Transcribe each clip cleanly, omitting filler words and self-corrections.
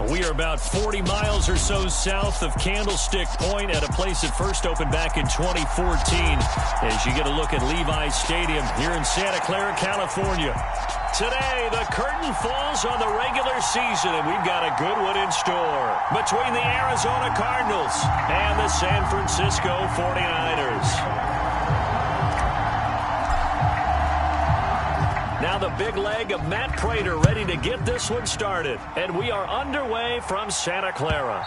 We are about 40 miles or so south of Candlestick Point at a place that first opened back in 2014 as you get a look at Levi's Stadium here in Santa Clara, California. Today, the curtain falls on the regular season, and we've got a good one in store between the Arizona Cardinals and the San Francisco 49ers. Now the big leg of Matt Prater ready to get this one started. And we are underway from Santa Clara.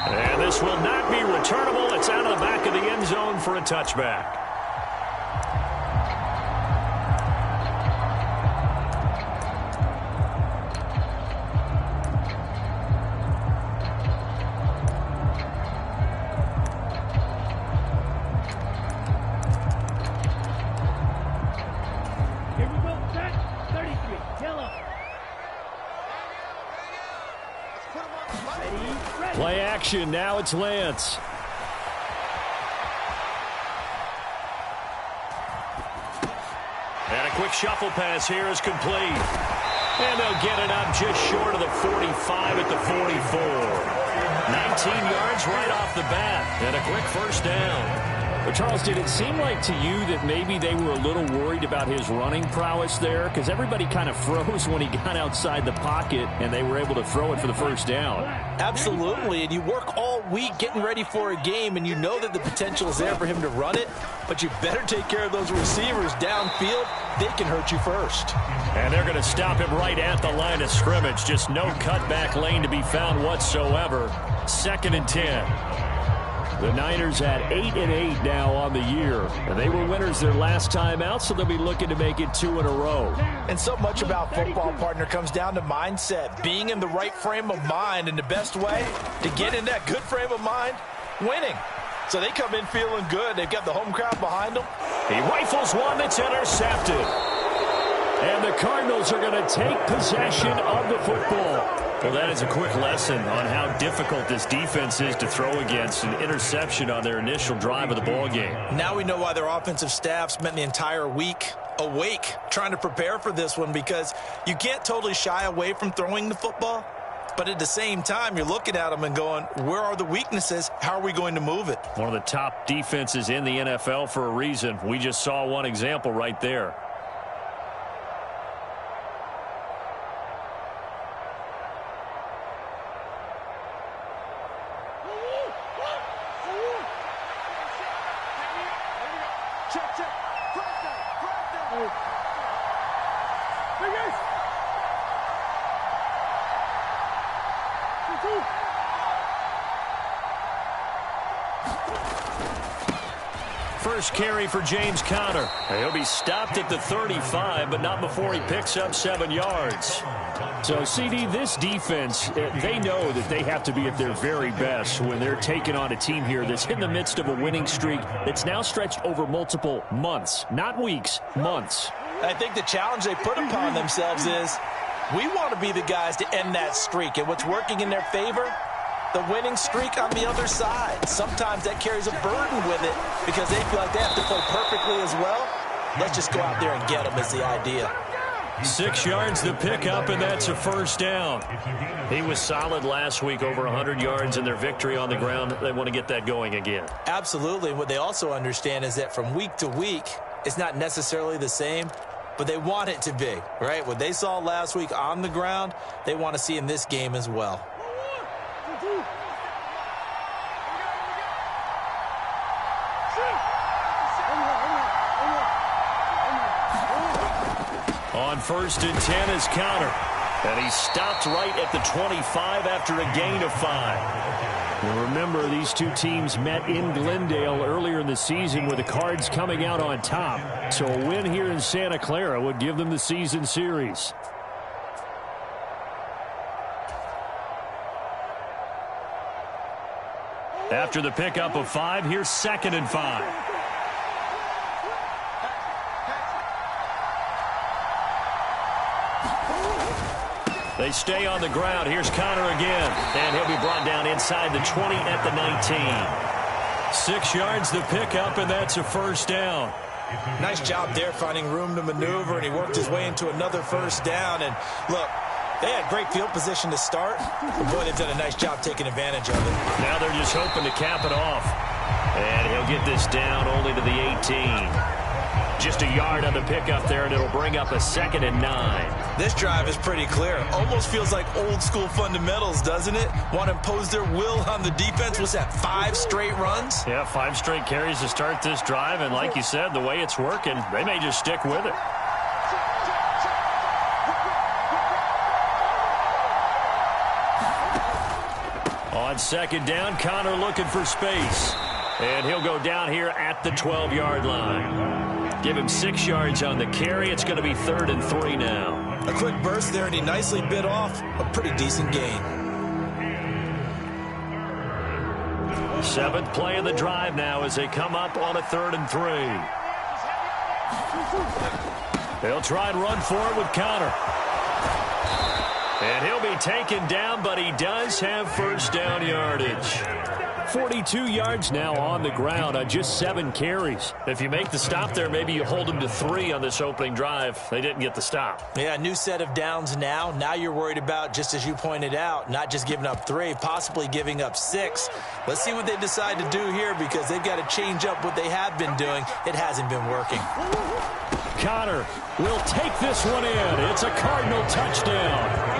And this will not be returnable. It's out of the back of the end zone for a touchback. Play action. Now it's Lance. And a quick shuffle pass here is complete. And they'll get it up just short of the 45 at the 44. 19 yards right off the bat. And a quick first down. But Charles, did it seem like to you that maybe they were a little worried about his running prowess there? Because everybody kind of froze when he got outside the pocket, and they were able to throw it for the first down. Absolutely, and you work all week getting ready for a game, and you know that the potential is there for him to run it, but you better take care of those receivers downfield. They can hurt you first. And they're going to stop him right at the line of scrimmage. Just no cutback lane to be found whatsoever. 2nd and 10. The Niners at 8-8 now on the year. And they were winners their last time out, so they'll be looking to make it 2 in a row. And so much about football, partner, comes down to mindset. Being in the right frame of mind, and the best way to get in that good frame of mind, winning. So they come in feeling good. They've got the home crowd behind them. He rifles one that's intercepted. And the Cardinals are going to take possession of the football. Well, that is a quick lesson on how difficult this defense is to throw against. An interception on their initial drive of the ball game. Now we know why their offensive staff spent the entire week awake trying to prepare for this one, because you can't totally shy away from throwing the football. But at the same time, you're looking at them and going, where are the weaknesses? How are we going to move it? One of the top defenses in the NFL for a reason. We just saw one example right there. First carry for James Conner. He'll be stopped at the 35, but not before he picks up 7 yards. So, CD, this defense, they know that they have to be at their very best when they're taking on a team here that's in the midst of a winning streak that's now stretched over multiple months, not weeks, months. I think the challenge they put upon themselves is, we want to be the guys to end that streak. And what's working in their favor? The winning streak on the other side. Sometimes that carries a burden with it because they feel like they have to play perfectly as well. Let's just go out there and get them is the idea. 6 yards the pickup, and that's a first down. He was solid last week, over 100 yards in their victory on the ground. They want to get that going again. Absolutely. And what they also understand is that from week to week, it's not necessarily the same, but they want it to be, right? What they saw last week on the ground, they want to see in this game as well. On 1st and 10 is Conner. And he stopped right at the 25 after a gain of 5. And remember, these two teams met in Glendale earlier in the season with the Cards coming out on top. So a win here in Santa Clara would give them the season series. After the pickup of 5, here's 2nd and 5. They stay on the ground. Here's Conner again. And he'll be brought down inside the 20 at the 19. 6 yards the pickup, and that's a first down. Nice job there finding room to maneuver, and he worked his way into another first down. And look, they had great field position to start, but boy, they've done a nice job taking advantage of it. Now they're just hoping to cap it off. And he'll get this down only to the 18. Just a yard on the pickup there, and it'll bring up a 2nd and 9. This drive is pretty clear. Almost feels like old school fundamentals, doesn't it? Want to impose their will on the defense. What's that, 5 straight runs? Yeah, 5 straight carries to start this drive, and like you said, the way it's working, they may just stick with it. On 2nd down, Connor looking for space. And he'll go down here at the 12-yard line. Give him 6 yards on the carry. It's going to be 3rd and 3 now. A quick burst there, and he nicely bit off a pretty decent gain. 7th play of the drive now as they come up on a 3rd and 3. They'll try and run for it with Connor. And he'll be taken down, but he does have first down yardage. 42 yards now on the ground on just 7 carries. If you make the stop there, maybe you hold them to 3 on this opening drive. They didn't get the stop. Yeah, new set of downs now. Now you're worried about, just as you pointed out, not just giving up 3, possibly giving up 6. Let's see what they decide to do here, because they've got to change up what they have been doing. It hasn't been working. Connor will take this one in. It's a Cardinal touchdown.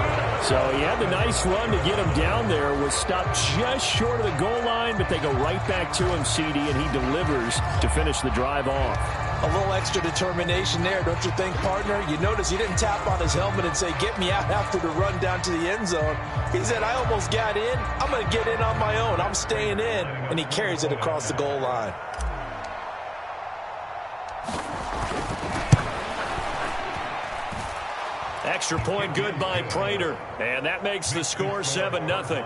So he had the nice run to get him down there, was stopped just short of the goal line, but they go right back to him, CD, and he delivers to finish the drive off. A little extra determination there, don't you think, partner? You notice he didn't tap on his helmet and say, get me out after the run down to the end zone. He said, I almost got in. I'm going to get in on my own. I'm staying in. And he carries it across the goal line. Extra point good by Prater. And that makes the score 7-0.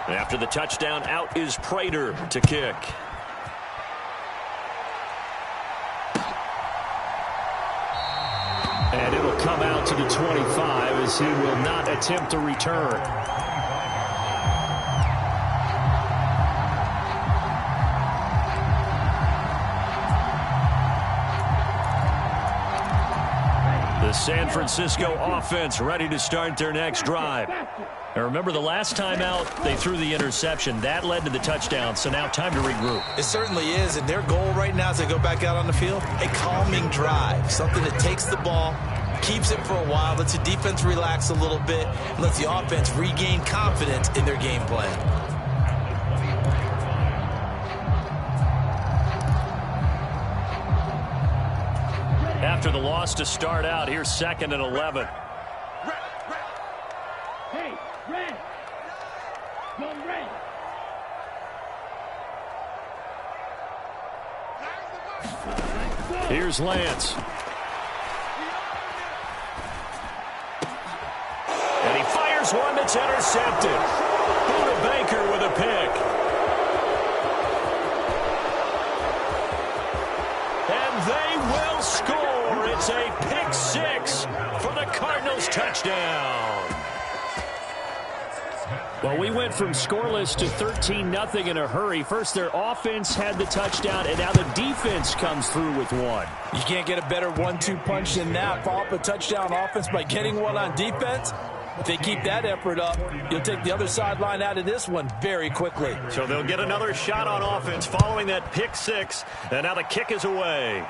After the touchdown, out is Prater to kick. And it'll come out to the 25 as he will not attempt to return. The San Francisco offense ready to start their next drive. Now remember, the last time out, they threw the interception. That led to the touchdown, so now time to regroup. It certainly is, and their goal right now as they go back out on the field, a calming drive, something that takes the ball, keeps it for a while, lets the defense relax a little bit, and lets the offense regain confidence in their game plan. After the loss to start out, here's 2nd and 11. Here's Lance. And he fires one that's intercepted. Buda Baker with a pick. And they will score. It's a pick 6 for the Cardinals touchdown. Well, we went from scoreless to 13-0 in a hurry. First, their offense had the touchdown, and now the defense comes through with one. You can't get a better 1-2 punch than that. Follow up a touchdown offense by getting one on defense. If they keep that effort up, you'll take the other sideline out of this one very quickly. So they'll get another shot on offense following that pick 6, and now the kick is away.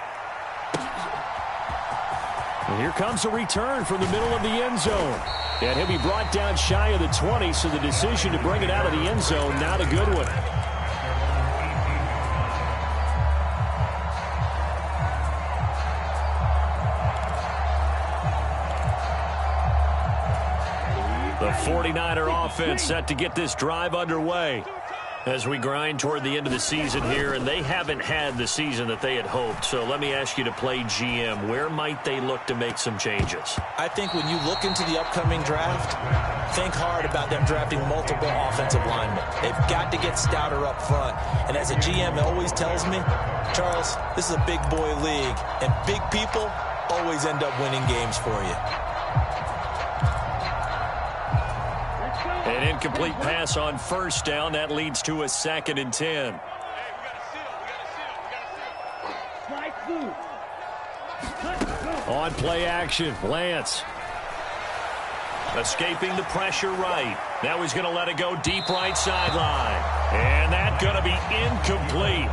And here comes a return from the middle of the end zone. And he'll be brought down shy of the 20, so the decision to bring it out of the end zone, not a good one. The 49er offense set to get this drive underway. As we grind toward the end of the season here, and they haven't had the season that they had hoped. So let me ask you to play GM. Where might they look to make some changes? I think when you look into the upcoming draft, think hard about them drafting multiple offensive linemen. They've got to get stouter up front. And as a GM, it always tells me, Charles, this is a big boy league, and big people always end up winning games for you. An incomplete pass on first down. That leads to a 2nd and 10. On play action, Lance. Escaping the pressure right. Now he's going to let it go deep right sideline. And that's going to be incomplete.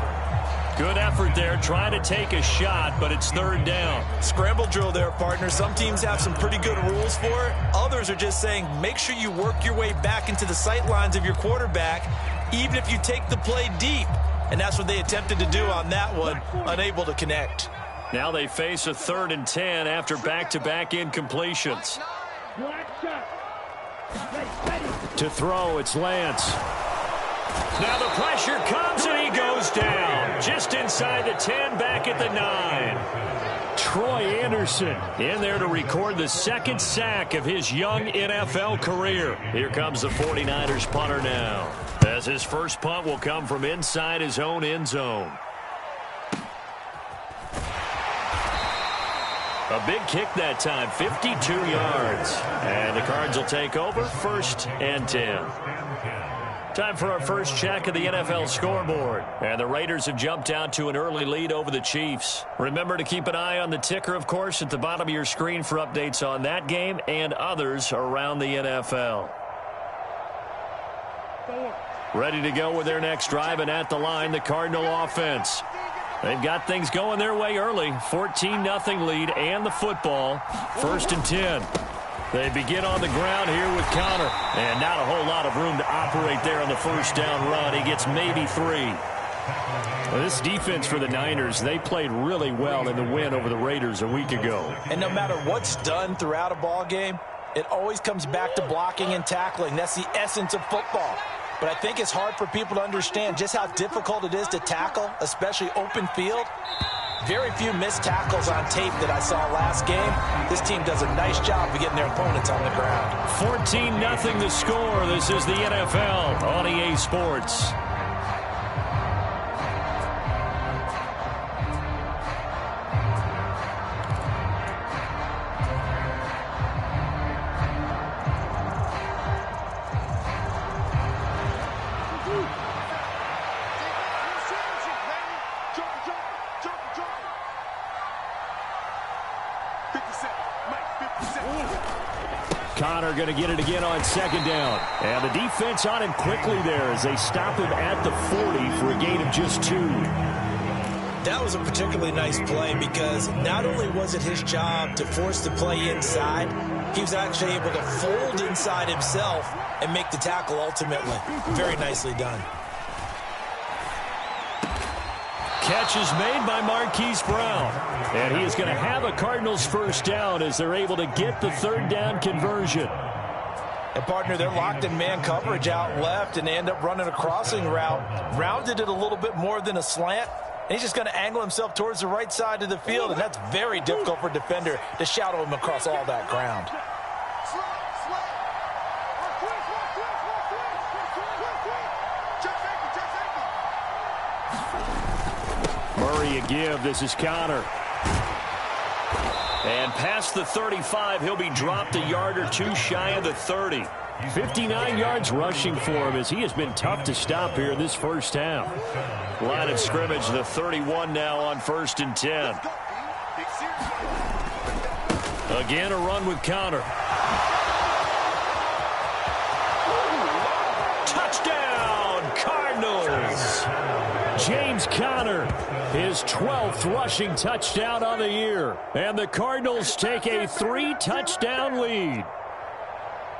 Good effort there, trying to take a shot, but it's 3rd down. Scramble drill there, partner. Some teams have some pretty good rules for it. Others are just saying, make sure you work your way back into the sight lines of your quarterback, even if you take the play deep. And that's what they attempted to do on that one, unable to connect. Now they face a 3rd and 10 after back-to-back incompletions. To throw, it's Lance. Now the pressure comes and he goes down. Just inside the 10, back at the 9. Troy Anderson in there to record the 2nd sack of his young NFL career. Here comes the 49ers punter now, as his first punt will come from inside his own end zone. A big kick that time, 52 yards. And the Cards will take over, 1st and 10. Time for our first check of the NFL scoreboard. And the Raiders have jumped out to an early lead over the Chiefs. Remember to keep an eye on the ticker, of course, at the bottom of your screen for updates on that game and others around the NFL. Ready to go with their next drive, and at the line, the Cardinal offense. They've got things going their way early. 14-0 lead and the football. 1st and 10. They begin on the ground here with Conner. And not a whole lot of room to operate there on the first down run. He gets maybe 3. Well, this defense for the Niners, they played really well in the win over the Raiders a week ago. And no matter what's done throughout a ball game, it always comes back to blocking and tackling. That's the essence of football. But I think it's hard for people to understand just how difficult it is to tackle, especially open field. Very few missed tackles on tape that I saw last game. This team does a nice job of getting their opponents on the ground. 14-0 the score. This is the NFL on EA Sports. Conner going to get it again on 2nd down. And the defense on him quickly there as they stop him at the 40 for a gain of just 2. That was a particularly nice play because not only was it his job to force the play inside, he was actually able to fold inside himself and make the tackle ultimately. Very nicely done. Catch is made by Marquise Brown. And he is going to have a Cardinals first down as they're able to get the 3rd down conversion. And, partner, they're locked in man coverage out left, and they end up running a crossing route. Rounded it a little bit more than a slant. And he's just going to angle himself towards the right side of the field, and that's very difficult for a defender to shadow him across all that ground. Murray a give. This is Conner. And past the 35, he'll be dropped a yard or 2 shy of the 30. 59 yards rushing for him as he has been tough to stop here in this first half. Line of scrimmage, the 31 now on 1st and 10. Again, a run with Conner. Touchdown, Cardinals! James Conner, his 12th rushing touchdown on the year. And the Cardinals take a 3-touchdown lead.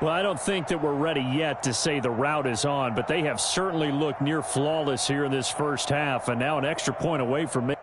Well, I don't think that we're ready yet to say the route is on, but they have certainly looked near flawless here in this first half, and now an extra point away from me.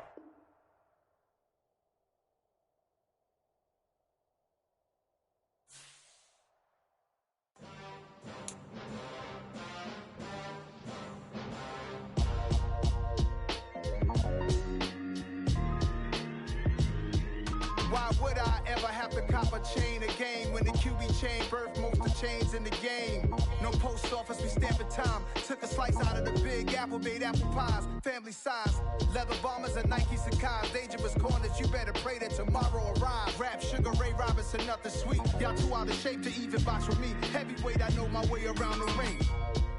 chain of game. When the QB chain birthed most of chains in the game. No post office, we stamping time. Took a slice out of the Big Apple, made apple pies. Family size, leather bombers and Nike Sacai's. Dangerous corners, you better pray that tomorrow arrives. Rap, Sugar Ray Robinson, nothing sweet. Y'all too out of shape to even box with me. Heavyweight, I know my way around the ring.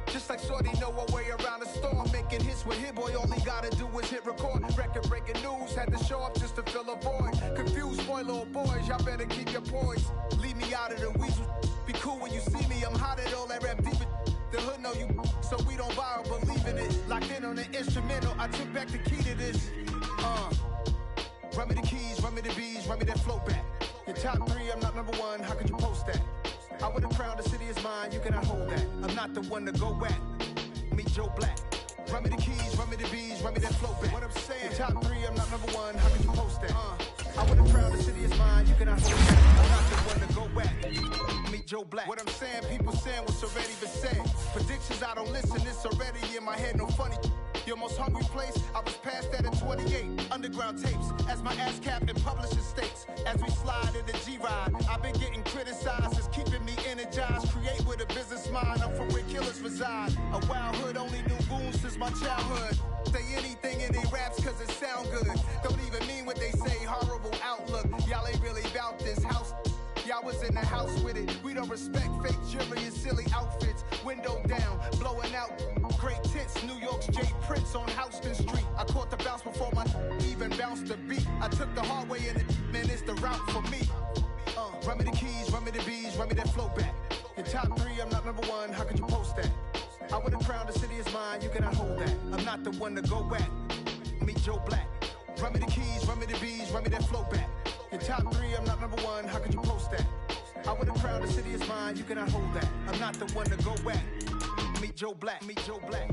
Just like Shorty know her way around the storm. Making hits with Hit Boy, all he gotta do is hit record. Record breaking news, had to show up just to fill a void. Confused boy, little boys, y'all better keep your poise. Leave me out of the weasel. Be cool when you see me, I'm hot at all that rap deep. The hood know you, so we don't borrow, believe in it. Locked in on the instrumental, I took back the key to this. Run me the keys, run me the bees, run me that flow back. Your top 3, I'm not number 1, how could you post that? I would have crowned the city is mine, you cannot hold that. I'm not the one to go at. Meet Joe Black. Run me the keys, run me the bees, run me that flow back. What I'm saying, your top 3, I'm not number 1, how could you post that? I would have crowned the city is mine, you cannot hold that. I'm not the one to go at. Meet Joe Black. What I'm saying, people saying what's already been said. Predictions, I don't listen, it's already in my head, no funny. Your most hungry place, I was past that at 28. Underground tapes, as my ass cap in publishing states. As we slide in the G-Ride, I've been getting criticized, it's keeping me energized. Create with a business mind, I'm from where killers reside. A wild hood, only knew goons since my childhood. Say anything in they raps cause it sound good. Don't even mean what they say, horrible outlook. Y'all ain't really about this house. Y'all was in the house with it. We don't respect fake jewelry and silly outfits. Window down, blowing out. Great tits, New York's J. Prince on Houston Street. I caught the bounce before my even bounced the beat. I took the hard way and it, man, it's the route for me. Run me the keys, run me the bees, run me that flow back. Your top 3, I'm not number 1, how could you post that? I would have crowned the city is mine, you cannot hold that. I'm not the one to go at. Meet Joe Black. Run me the keys, run me the bees, run me that flow back. Your top 3, I'm not number 1, how could you post that? I would have crowned the city is mine, you cannot hold that. I'm not the one to go at. Meet Joe Black, meet Joe Black.